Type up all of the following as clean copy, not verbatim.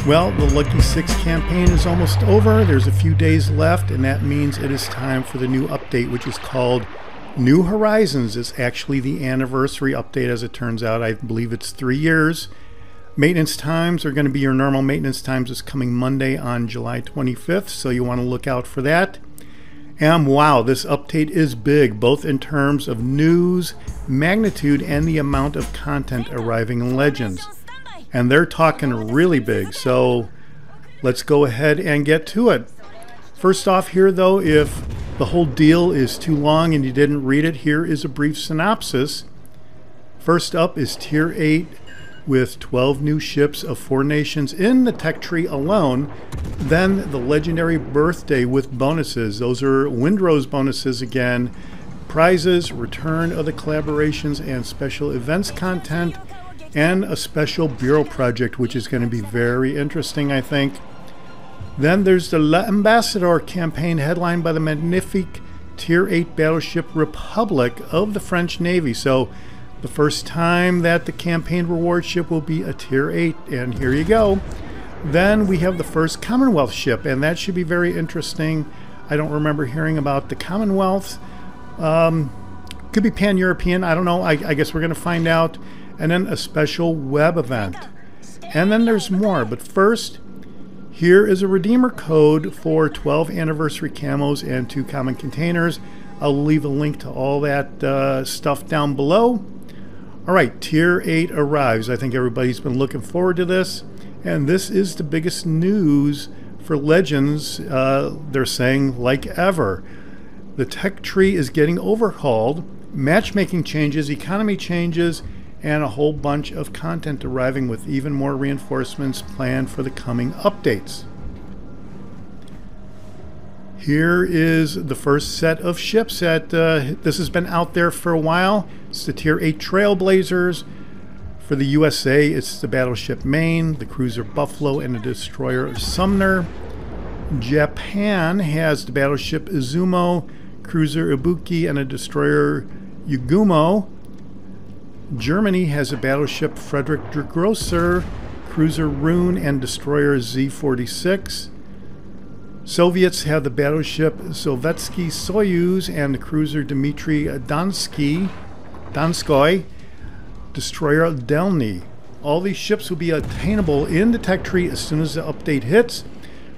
Well, the Lucky 6 campaign is almost over. There's a few days left, and that means it is time for the new update, which is called New Horizons. It's actually the anniversary update, as it turns out. I believe it's 3 years. Maintenance times are going to be your normal maintenance times. This coming Monday on July 25th, so you want to look out for that. And wow, this update is big, both in terms of news, magnitude, and the amount of content arriving in Legends. And they're talking really big, so let's go ahead and get to it. First off here though, if the whole deal is too long and you didn't read it, here is a brief synopsis. First up is Tier VIII with 12 new ships of 4 nations in the tech tree alone. Then the legendary birthday with bonuses. Those are Windrose bonuses again. Prizes, return of the collaborations and special events content, and a special bureau project, which is going to be very interesting, I think. Then there's the L'Ambassadeur campaign headlined by the magnifique Tier VIII battleship Republic of the French Navy. So the first time that the campaign reward ship will be a Tier VIII, and here you go. Then we have the First Commonwealth ship, and that should be very interesting. I don't remember hearing about the Commonwealth. Could be pan-European, I don't know. I guess we're going to find out. And then a special web event. And then there's more, but first, here is a redeemer code for 12 anniversary camos and 2 common containers. I'll leave a link to all that stuff down below. Alright, Tier VIII arrives. I think everybody's been looking forward to this. And this is the biggest news for Legends, they're saying, like ever. The tech tree is getting overhauled, matchmaking changes, economy changes, and a whole bunch of content arriving with even more reinforcements planned for the coming updates. Here is the first set of ships that this has been out there for a while. It's the Tier VIII Trailblazers. For the USA, it's the battleship Maine, the cruiser Buffalo, and the destroyer Sumner. Japan has the battleship Izumo, cruiser Ibuki, and a destroyer Yugumo. Germany has a battleship Frederick der Grosser, cruiser Rune, and destroyer Z-46. Soviets have the battleship Sovetski Soyuz and the cruiser Dmitry Donskoy, destroyer Delny. All these ships will be attainable in the tech tree as soon as the update hits,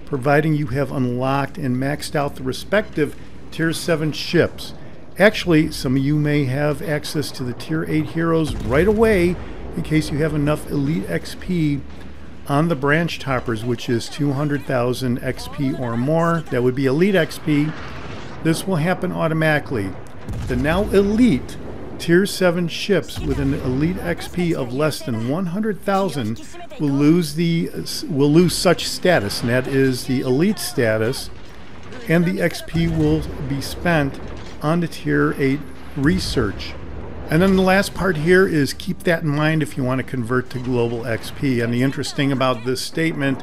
providing you have unlocked and maxed out the respective Tier 7 ships. Actually, some of you may have access to the Tier 8 heroes right away in case you have enough Elite XP on the branch toppers, which is 200,000 XP or more. That would be Elite XP. This will happen automatically. The now Elite Tier 7 ships with an Elite XP of less than 100,000 will lose such status, and that is the Elite status, and the XP will be spent on the Tier 8 research. And then the last part here is keep that in mind if you want to convert to global XP. And the interesting about this statement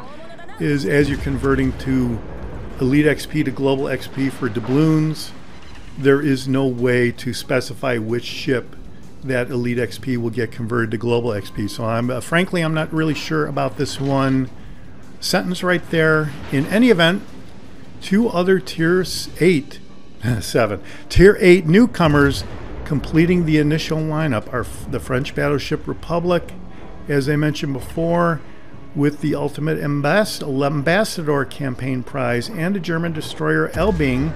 is as you're converting to Elite XP to global XP for doubloons, there is no way to specify which ship that Elite XP will get converted to global XP. So frankly, I'm not really sure about this one sentence right there. In any event, 2 other Tier 8 Tier 8 newcomers completing the initial lineup are the French battleship Republic, as I mentioned before, with the Ultimate Ambassador campaign prize, and the German destroyer Ebling,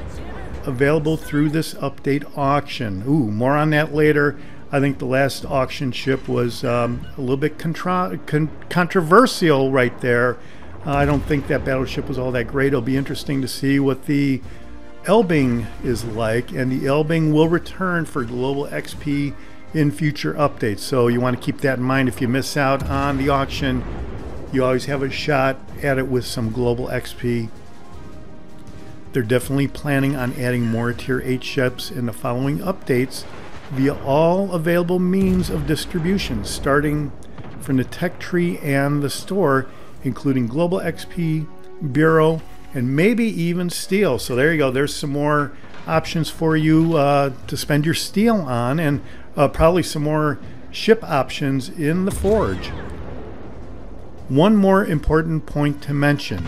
available through this update auction. Ooh, more on that later. I think the last auction ship was a little bit controversial right there. I don't think that battleship was all that great. It'll be interesting to see what the Ebling is like, and the Ebling will return for global XP in future updates. So you want to keep that in mind. If you miss out on the auction, you always have a shot at it with some global XP. They're definitely planning on adding more Tier 8 ships in the following updates via all available means of distribution, starting from the tech tree and the store, including global XP, bureau, and maybe even steel. So there you go. There's some more options for you to spend your steel on, and probably some more ship options in the forge. One more important point to mention.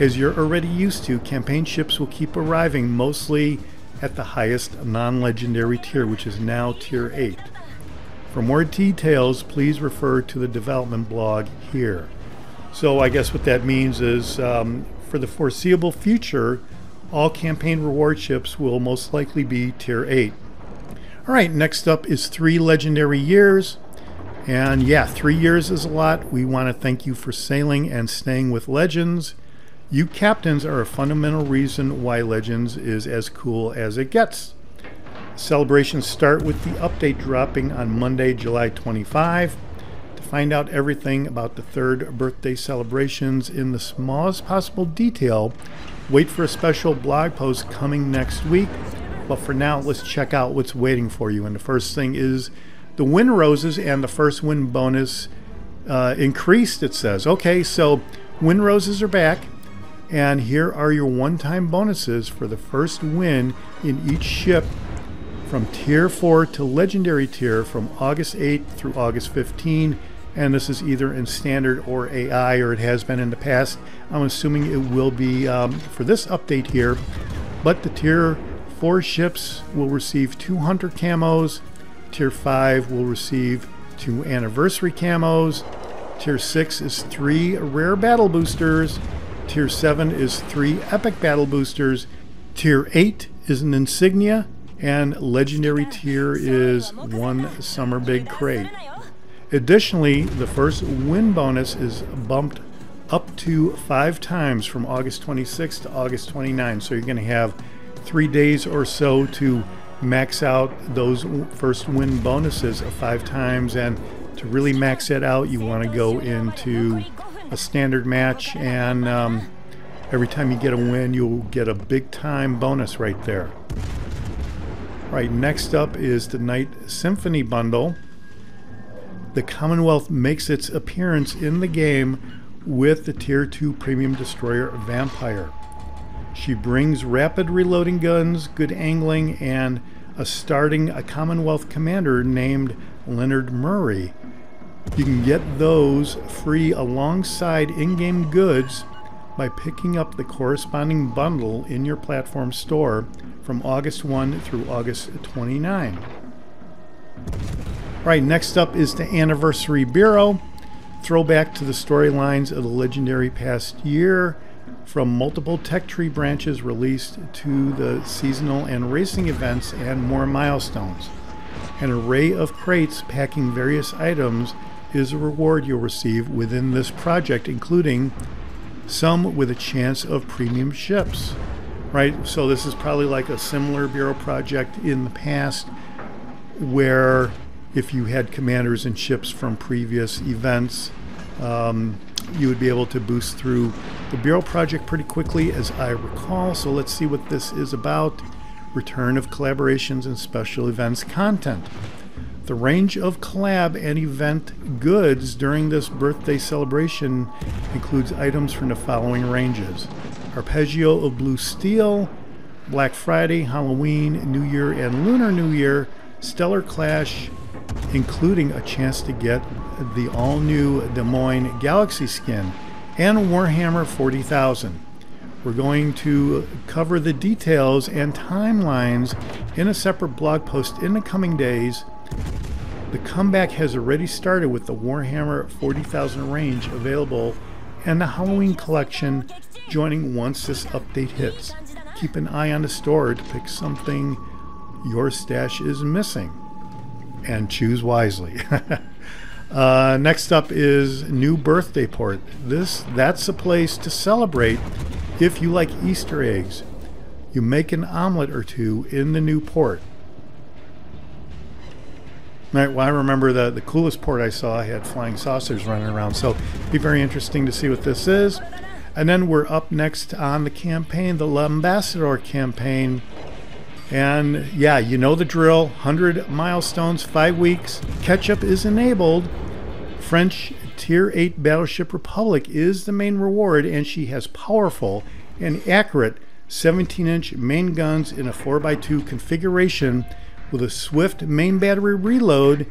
As you're already used to, campaign ships will keep arriving mostly at the highest non-legendary tier, which is now Tier VIII. For more details, please refer to the development blog here. So I guess what that means is for the foreseeable future, all campaign reward ships will most likely be Tier VIII. Alright, next up is 3 legendary years. And yeah, 3 years is a lot. We want to thank you for sailing and staying with Legends. You captains are a fundamental reason why Legends is as cool as it gets. Celebrations start with the update dropping on Monday, July 25. To find out everything about the 3rd birthday celebrations in the smallest possible detail, wait for a special blog post coming next week. But for now, let's check out what's waiting for you. And the first thing is the win roses and the first win bonus increased, it says. Okay, so win roses are back. And here are your one-time bonuses for the first win in each ship from Tier IV to Legendary Tier from August 8th through August 15. And this is either in Standard or AI, or it has been in the past. I'm assuming it will be for this update here. But the Tier 4 ships will receive 2 Hunter camos. Tier 5 will receive 2 Anniversary camos. Tier 6 is 3 Rare Battle Boosters. Tier 7 is 3 Epic Battle Boosters. Tier 8 is an Insignia. And Legendary Tier is 1 Summer Big Crate. Additionally, the first win bonus is bumped up to 5 times from August 26th to August 29th. So you're going to have 3 days or so to max out those first win bonuses of 5 times. And to really max it out, you want to go into a standard match, and every time you get a win, you'll get a big time bonus right there. Right, next up is the Night Symphony bundle. The Commonwealth makes its appearance in the game with the Tier 2 Premium Destroyer Vampire. She brings rapid reloading guns, good angling, and a Commonwealth commander named Leonard Murray. You can get those free alongside in-game goods by picking up the corresponding bundle in your platform store from August 1 through August 29. Right, next up is the Anniversary Bureau. Throwback to the storylines of the legendary past year, from multiple tech tree branches released to the seasonal and racing events and more milestones. An array of crates packing various items is a reward you'll receive within this project, including some with a chance of premium ships. Right, so this is probably like a similar Bureau project in the past, where if you had commanders and ships from previous events, you would be able to boost through the Bureau project pretty quickly, as I recall. So let's see what this is about. Return of collaborations and special events content. The range of collab and event goods during this birthday celebration includes items from the following ranges: Arpeggio of Blue Steel, Black Friday, Halloween, New Year, and Lunar New Year, Stellar Clash, including a chance to get the all-new Des Moines Galaxy skin, and Warhammer 40,000. We're going to cover the details and timelines in a separate blog post in the coming days. The comeback has already started with the Warhammer 40,000 range available and the Halloween collection joining once this update hits. Keep an eye on the store to pick something your stash is missing, and choose wisely. Next up is New Birthday Port. That's a place to celebrate if you like Easter eggs. You make an omelet or two in the new port. Right, well, I remember the coolest port I saw had flying saucers running around, so it'd be very interesting to see what this is. And then we're up next on the campaign, the L'Ambassador campaign. And yeah, you know the drill. 100 milestones, 5 weeks. Catch-up is enabled. French Tier 8 Battleship Republic is the main reward, and she has powerful and accurate 17-inch main guns in a 4x2 configuration with a swift main battery reload,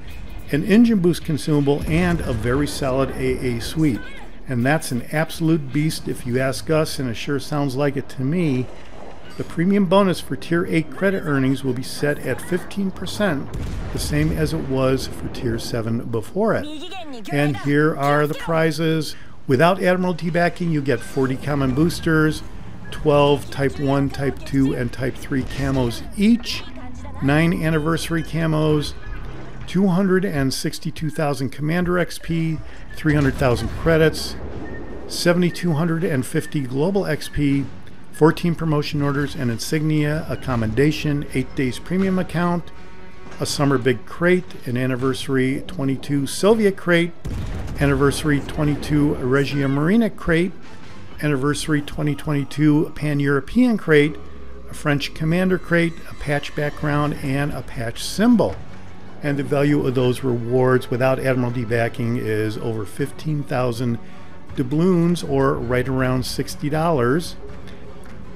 an engine boost consumable, and a very solid AA suite. And that's an absolute beast if you ask us, and it sure sounds like it to me. The premium bonus for Tier 8 credit earnings will be set at 15%, the same as it was for Tier 7 before it. And here are the prizes. Without Admiralty backing, you get 40 common boosters, 12 Type 1, Type 2, and Type 3 camos each, 9 anniversary camos, 262,000 Commander XP, 300,000 credits, 7,250 Global XP, 14 promotion orders and insignia, a commendation, 8 days premium account, a summer big crate, an anniversary 22 Soviet crate, anniversary 22 Regia Marina crate, anniversary 2022 Pan-European crate, a French Commander crate, a patch background, and a patch symbol. And the value of those rewards without Admiralty backing is over 15,000 doubloons, or right around $60.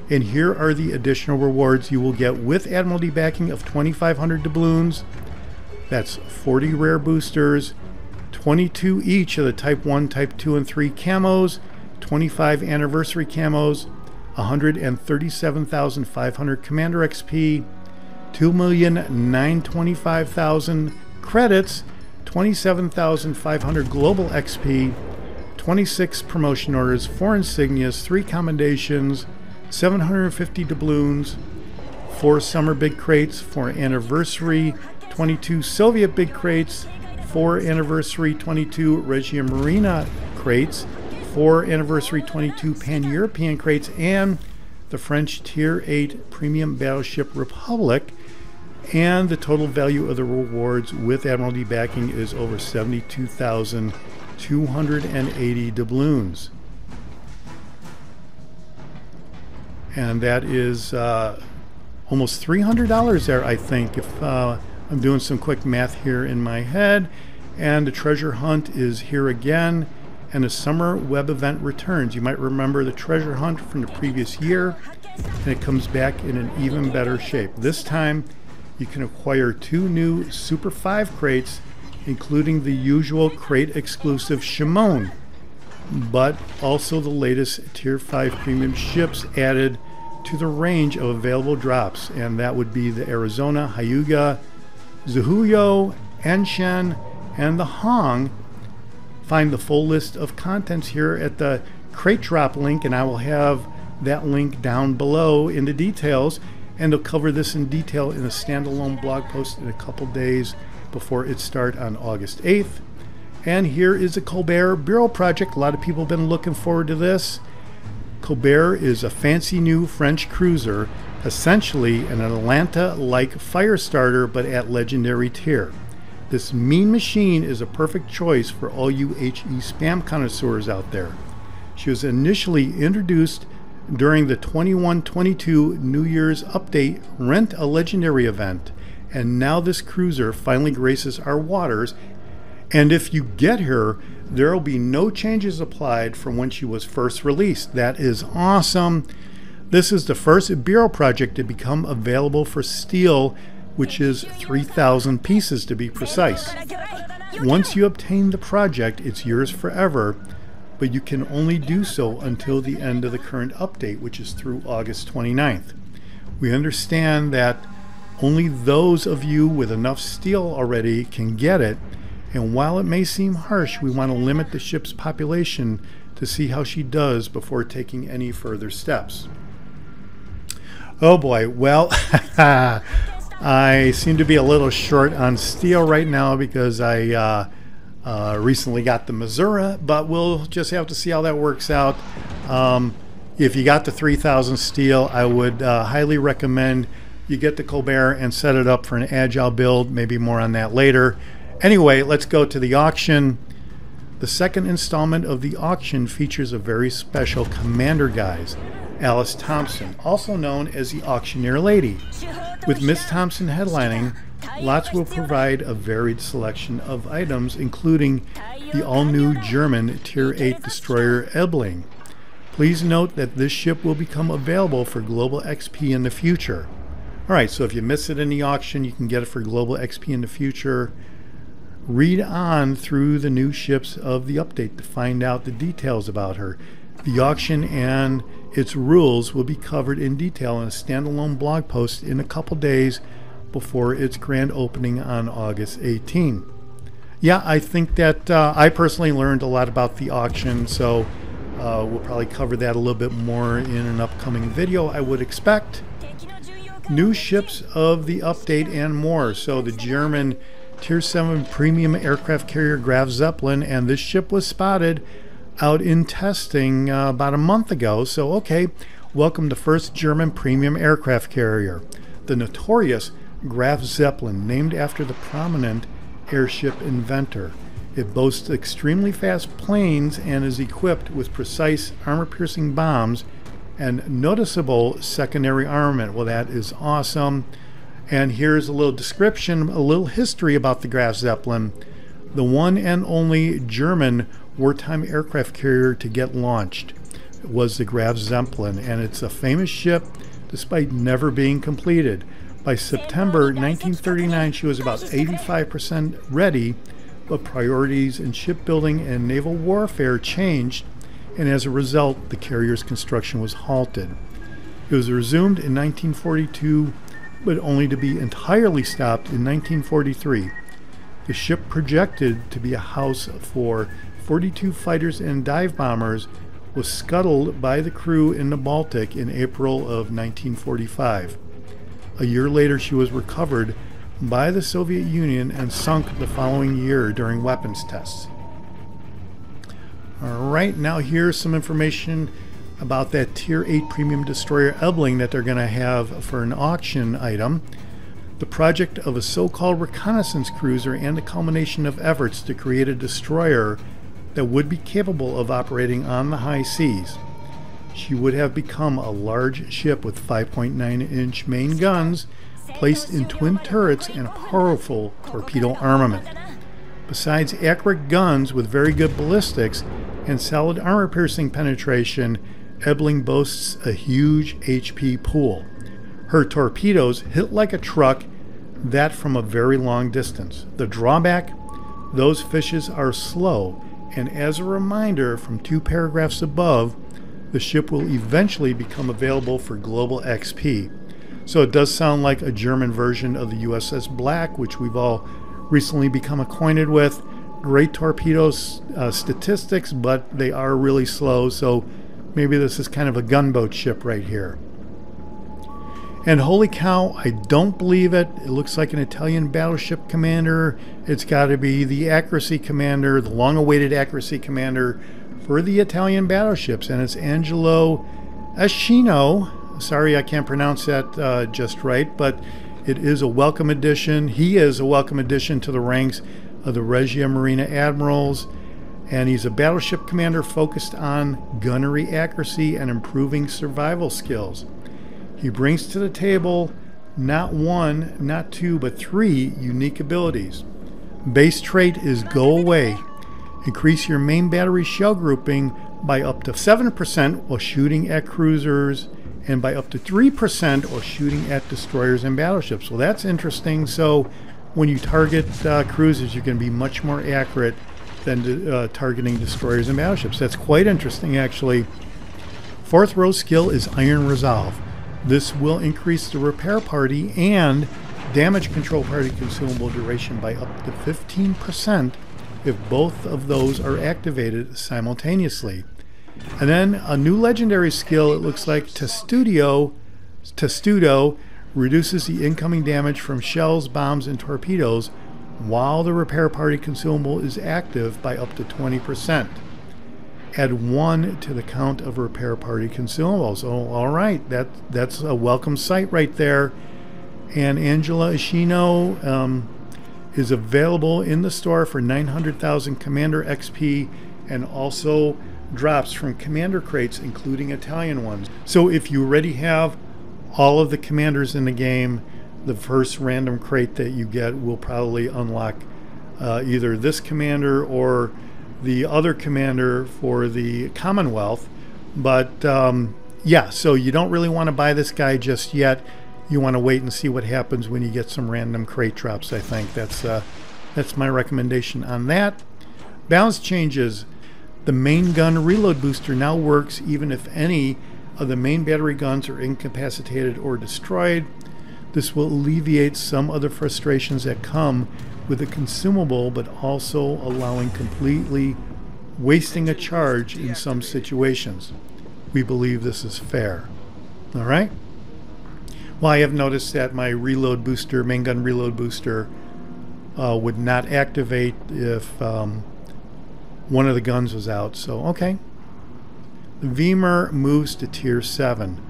And here are the additional rewards you will get with Admiralty backing of 2,500 doubloons. That's 40 rare boosters, 22 each of the Type 1, Type 2, and 3 camos, 25 anniversary camos, 137,500 Commander XP, 2,925,000 credits, 27,500 Global XP, 26 promotion orders, 4 insignias, 3 commendations, 750 doubloons, 4 summer big crates, 4 anniversary 22 Soviet big crates, 4 anniversary 22 Regia Marina crates, 4 anniversary 22 Pan-European crates, and the French Tier 8 premium battleship Republic. And the total value of the rewards with Admiralty backing is over 72,280 doubloons. And that is almost $300 there, I think, if I'm doing some quick math here in my head. And the treasure hunt is here again, and the summer web event returns. You might remember the treasure hunt from the previous year, and it comes back in an even better shape. This time you can acquire 2 new Super 5 crates, including the usual crate exclusive Shimon, but also the latest Tier 5 premium ships added to the range of available drops, and that would be the Arizona, Hyuga, Zuhuyo, Anshan, and the Hong. Find the full list of contents here at the crate drop link, and I will have that link down below in the details, and they'll cover this in detail in a standalone blog post in a couple days before it starts on August 8th. And here is the Colbert Bureau project. A lot of people have been looking forward to this. Colbert is a fancy new French cruiser, essentially an Atlanta-like fire starter, but at legendary tier. This mean machine is a perfect choice for all you HE spam connoisseurs out there. She was initially introduced during the 21-22 New Year's Update Rent a Legendary event, and now this cruiser finally graces our waters. And if you get her, there will be no changes applied from when she was first released. That is awesome. This is the first Bureau project to become available for steel, which is 3,000 pieces to be precise. Once you obtain the project, it's yours forever, but you can only do so until the end of the current update, which is through August 29th. We understand that only those of you with enough steel already can get it, and while it may seem harsh, we want to limit the ship's population to see how she does before taking any further steps. Oh boy, well, I seem to be a little short on steel right now because I recently got the Missouri, but we'll just have to see how that works out. If you got the 3,000 steel, I would highly recommend you get the Colbert and set it up for an agile build. Maybe more on that later. Anyway, let's go to the auction. The second installment of the auction features a very special commander guise, Alice Thompson, also known as the Auctioneer Lady. With Miss Thompson headlining, lots will provide a varied selection of items, including the all-new German Tier 8 destroyer Ebling. Please note that this ship will become available for Global XP in the future. Alright, so if you miss it in the auction, you can get it for Global XP in the future. Read on through the new ships of the update to find out the details about her. The auction and its rules will be covered in detail in a standalone blog post in a couple days before its grand opening on August 18. Yeah, I think that I personally learned a lot about the auction, so we'll probably cover that a little bit more in an upcoming video, I would expect. New ships of the update and more. So the German Tier VII premium aircraft carrier Graf Zeppelin, and this ship was spotted out in testing about a month ago. So okay, welcome to first German premium aircraft carrier, the notorious Graf Zeppelin, named after the prominent airship inventor. It boasts extremely fast planes and is equipped with precise armor-piercing bombs and noticeable secondary armament. Well, that is awesome. And here's a little description, a little history about the Graf Zeppelin. The one and only German wartime aircraft carrier to get launched was the Graf Zeppelin, and it's a famous ship despite never being completed. By September 1939, she was about 85% ready, but priorities in shipbuilding and naval warfare changed, and as a result, the carrier's construction was halted. It was resumed in 1942, but only to be entirely stopped in 1943. The ship, projected to be a house for 42 fighters and dive bombers, was scuttled by the crew in the Baltic in April of 1945. A year later, she was recovered by the Soviet Union and sunk the following year during weapons tests. Alright, now here's some information about that Tier VIII premium destroyer Ebling that they're going to have for an auction item. The project of a so-called reconnaissance cruiser and the culmination of efforts to create a destroyer that would be capable of operating on the high seas. She would have become a large ship with 5.9-inch main guns placed in twin turrets and a powerful torpedo armament. Besides accurate guns with very good ballistics and solid armor-piercing penetration, Ebling boasts a huge HP pool. Her torpedoes hit like a truck, that from a very long distance. The drawback? Those fishes are slow, and as a reminder from 2 paragraphs above, the ship will eventually become available for global XP. So it does sound like a German version of the USS Black, which we've all recently become acquainted with. Great torpedoes statistics, but they are really slow, so maybe this is kind of a gunboat ship right here. And holy cow, I don't believe it. It looks like an Italian battleship commander. It's got to be the accuracy commander, the long-awaited accuracy commander for the Italian battleships, and it's Angelo Eschino. Sorry, I can't pronounce that just right, but it is a welcome addition. He is a welcome addition to the ranks of the Regia Marina Admirals, and he's a battleship commander focused on gunnery accuracy and improving survival skills. He brings to the table not 1, not 2, but 3 unique abilities. Base trait is Go Away. Increase your main battery shell grouping by up to 7% while shooting at cruisers, and by up to 3% while shooting at destroyers and battleships. Well, that's interesting. So when you target cruisers, you can be much more accurate than targeting destroyers and battleships. That's quite interesting, actually. 4th row skill is Iron Resolve. This will increase the repair party and damage control party consumable duration by up to 15% if both of those are activated simultaneously. And then a new legendary skill, it looks like Testudo, reduces the incoming damage from shells, bombs, and torpedoes while the repair party consumable is active by up to 20%. Add 1 to the count of repair party consumables. Oh, all right, that's a welcome sight right there. And Angela Eschino is available in the store for 900,000 Commander XP, and also drops from Commander crates, including Italian ones. So if you already have all of the commanders in the game, the first random crate that you get will probably unlock either this commander or the other commander for the Commonwealth. But yeah, so you don't really want to buy this guy just yet. You want to wait and see what happens when you get some random crate drops. I think that's That's my recommendation on that. Balance changes. The main gun reload booster now works even if any of the main battery guns are incapacitated or destroyed. This will alleviate some of the frustrations that come with a consumable, but also allowing completely wasting a charge in some situations. We believe this is fair. All right? Well, I have noticed that my reload booster, main gun reload booster, would not activate if one of the guns was out. So, okay. Weimar moves to Tier 7.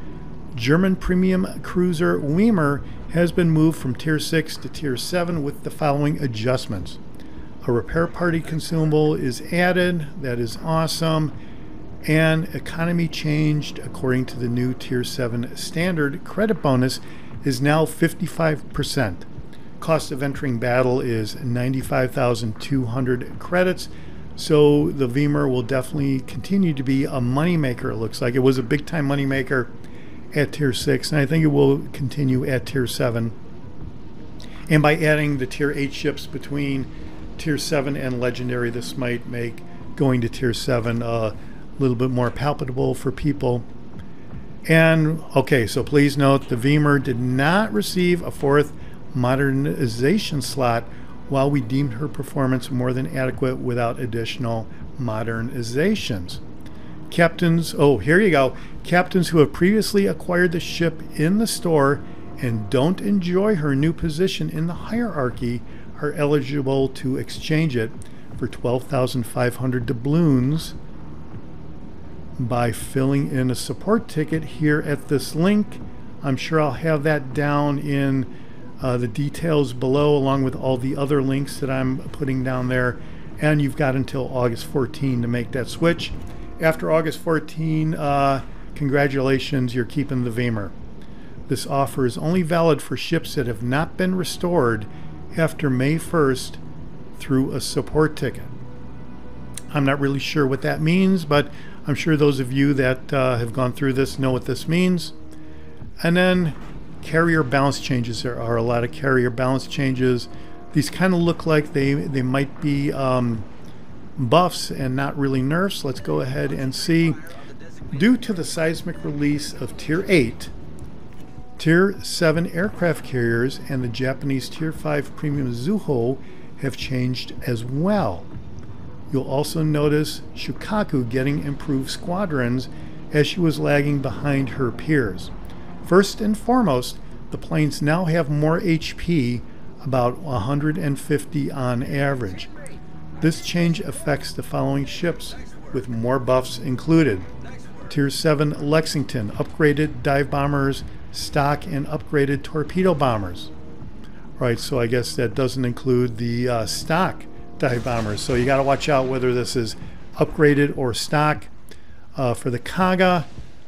German premium cruiser Weimar has been moved from Tier 6 to Tier 7 with the following adjustments. A repair party consumable is added. That is awesome. And economy changed according to the new Tier 7 standard. Credit bonus is now 55%. Cost of entering battle is 95,200 credits. So the Weimar will definitely continue to be a moneymaker, it looks like. It was a big-time moneymaker at Tier 6, and I think it will continue at Tier 7. And by adding the Tier 8 ships between Tier 7 and Legendary, this might make going to Tier 7 a little bit more palatable for people. And, okay, so please note the Weimar did not receive a 4th modernization slot, while we deemed her performance more than adequate without additional modernizations. Captains, oh, here you go. Captains who have previously acquired the ship in the store and don't enjoy her new position in the hierarchy are eligible to exchange it for 12,500 doubloons by filling in a support ticket here at this link. I'm sure I'll have that down in the details below, along with all the other links that I'm putting down there. And you've got until August 14 to make that switch. After August 14, congratulations, you're keeping the Weimar. This offer is only valid for ships that have not been restored after May 1st through a support ticket. I'm not really sure what that means, but I'm sure those of you that have gone through this know what this means. And then carrier balance changes. There are a lot of carrier balance changes. These kind of look like they might be buffs and not really nerfs. Let's go ahead and see. Due to the seismic release of Tier 8, Tier 7 aircraft carriers and the Japanese Tier 5 premium Zuho have changed as well. You'll also notice Shukaku getting improved squadrons as she was lagging behind her peers. First and foremost, the planes now have more HP, about 150 on average. This change affects the following ships, with more buffs included. Tier 7 Lexington, upgraded dive bombers, stock and upgraded torpedo bombers. Right, so I guess that doesn't include the stock dive bombers. So you got to watch out whether this is upgraded or stock. For the Kaga,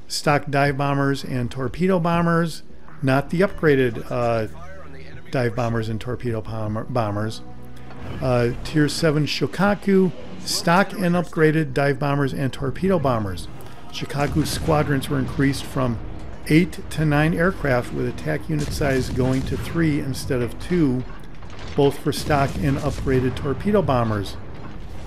stock dive bombers and torpedo bombers, not the upgraded dive bombers and torpedo bombers. Tier 7 Shokaku, stock and upgraded dive bombers and torpedo bombers. Shokaku's squadrons were increased from 8 to 9 aircraft, with attack unit size going to 3 instead of 2, both for stock and upgraded torpedo bombers.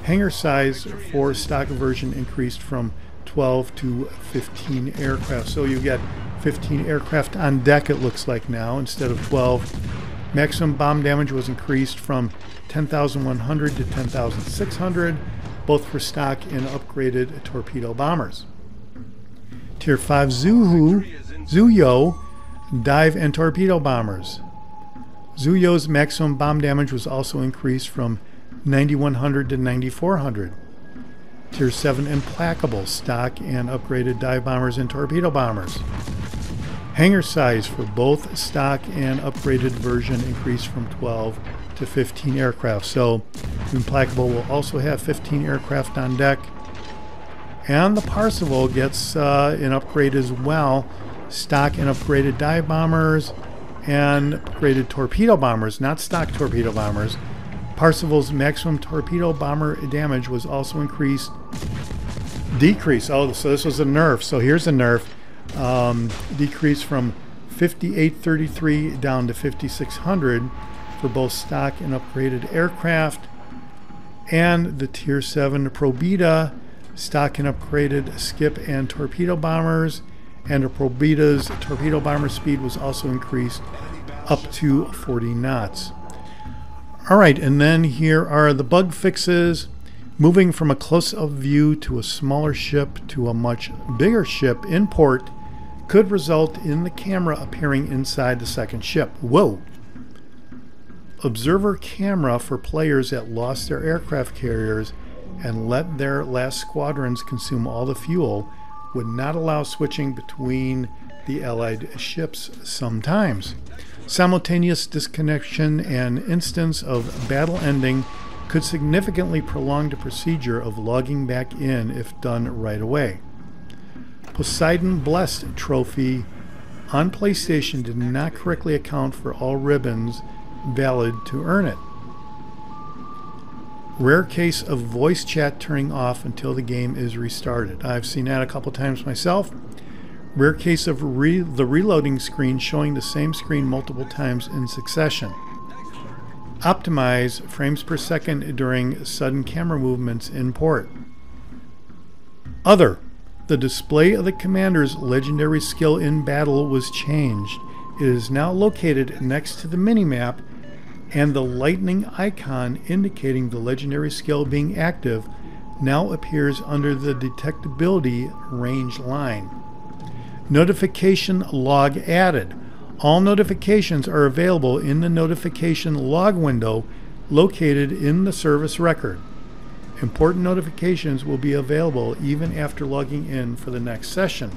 Hangar size for stock version increased from 12 to 15 aircraft. So you get 15 aircraft on deck, it looks like now, instead of 12. Maximum bomb damage was increased from 10,100 to 10,600, both for stock and upgraded torpedo bombers. Tier 5 Zuyo dive and torpedo bombers. Zuyo's maximum bomb damage was also increased from 9,100 to 9,400. Tier 7 Implacable, stock and upgraded dive bombers and torpedo bombers. Hangar size for both stock and upgraded version increased from 12 to 15 aircraft. So Implacable will also have 15 aircraft on deck. And the Parseval gets an upgrade as well. Stock and upgraded dive bombers and upgraded torpedo bombers, not stock torpedo bombers. Parseval's maximum torpedo bomber damage was also decreased. Oh, so this was a nerf. So here's a nerf. Decreased from 5,833 down to 5,600. for both stock and upgraded aircraft, and the Tier VII Probita, stock and upgraded skip and torpedo bombers, and the Probita's torpedo bomber speed was also increased up to 40 knots. Alright, and then here are the bug fixes. Moving from a close-up view to a smaller ship to a much bigger ship in port could result in the camera appearing inside the second ship. Whoa! Observer camera for players that lost their aircraft carriers and let their last squadrons consume all the fuel would not allow switching between the Allied ships sometimes. Simultaneous disconnection and instance of battle ending could significantly prolong the procedure of logging back in if done right away. Poseidon Blessed trophy on PlayStation did not correctly account for all ribbons valid to earn it. Rare case of voice chat turning off until the game is restarted. I've seen that a couple times myself. Rare case of the reloading screen showing the same screen multiple times in succession. Optimize frames per second during sudden camera movements in port. Other. The display of the commander's legendary skill in battle was changed. It is now located next to the minimap, and the lightning icon indicating the legendary skill being active now appears under the detectability range line. Notification log added. All notifications are available in the notification log window located in the service record. Important notifications will be available even after logging in for the next session.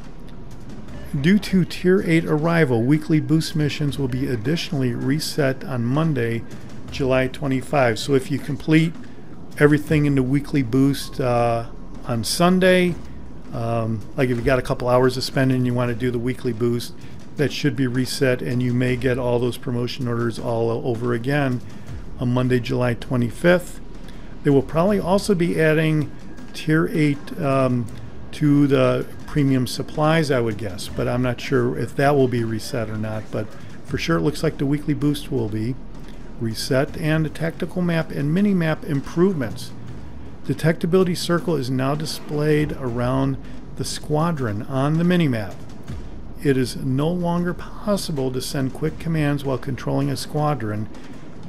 Due to Tier 8 arrival, weekly boost missions will be additionally reset on Monday, July 25. So if you complete everything in the weekly boost on Sunday, like if you got a couple hours to spend and you want to do the weekly boost, that should be reset, and you may get all those promotion orders all over again on Monday, July 25th. They will probably also be adding Tier 8 to the premium supplies, I would guess, but I'm not sure if that will be reset or not. But for sure it looks like the weekly boost will be reset, and the tactical map and mini map improvements. Detectability circle is now displayed around the squadron on the mini map. It is no longer possible to send quick commands while controlling a squadron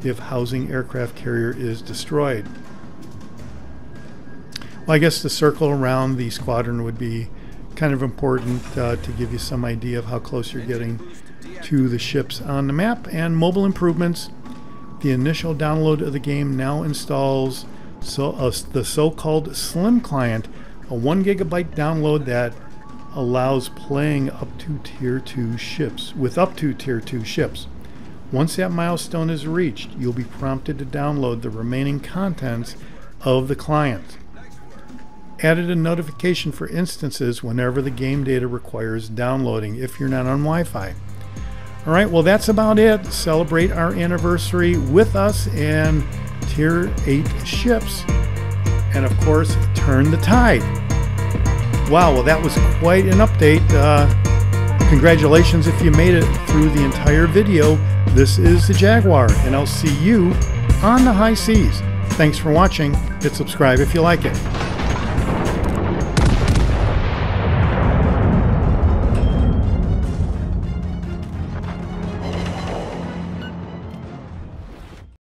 if housing aircraft carrier is destroyed. Well, I guess the circle around the squadron would be kind of important to give you some idea of how close you're getting to the ships on the map. And mobile improvements. The initial download of the game now installs the so-called Slim client, a 1 gigabyte download that allows playing up to Tier 2 ships, with up to Tier 2 ships. Once that milestone is reached, you'll be prompted to download the remaining contents of the client. Added a notification for instances whenever the game data requires downloading if you're not on Wi-Fi. Alright, well that's about it. Celebrate our anniversary with us and Tier 8 ships, and of course turn the tide. Wow, well that was quite an update. Congratulations if you made it through the entire video. This is the Jaguar, and I'll see you on the high seas. Thanks for watching. Hit subscribe if you like it.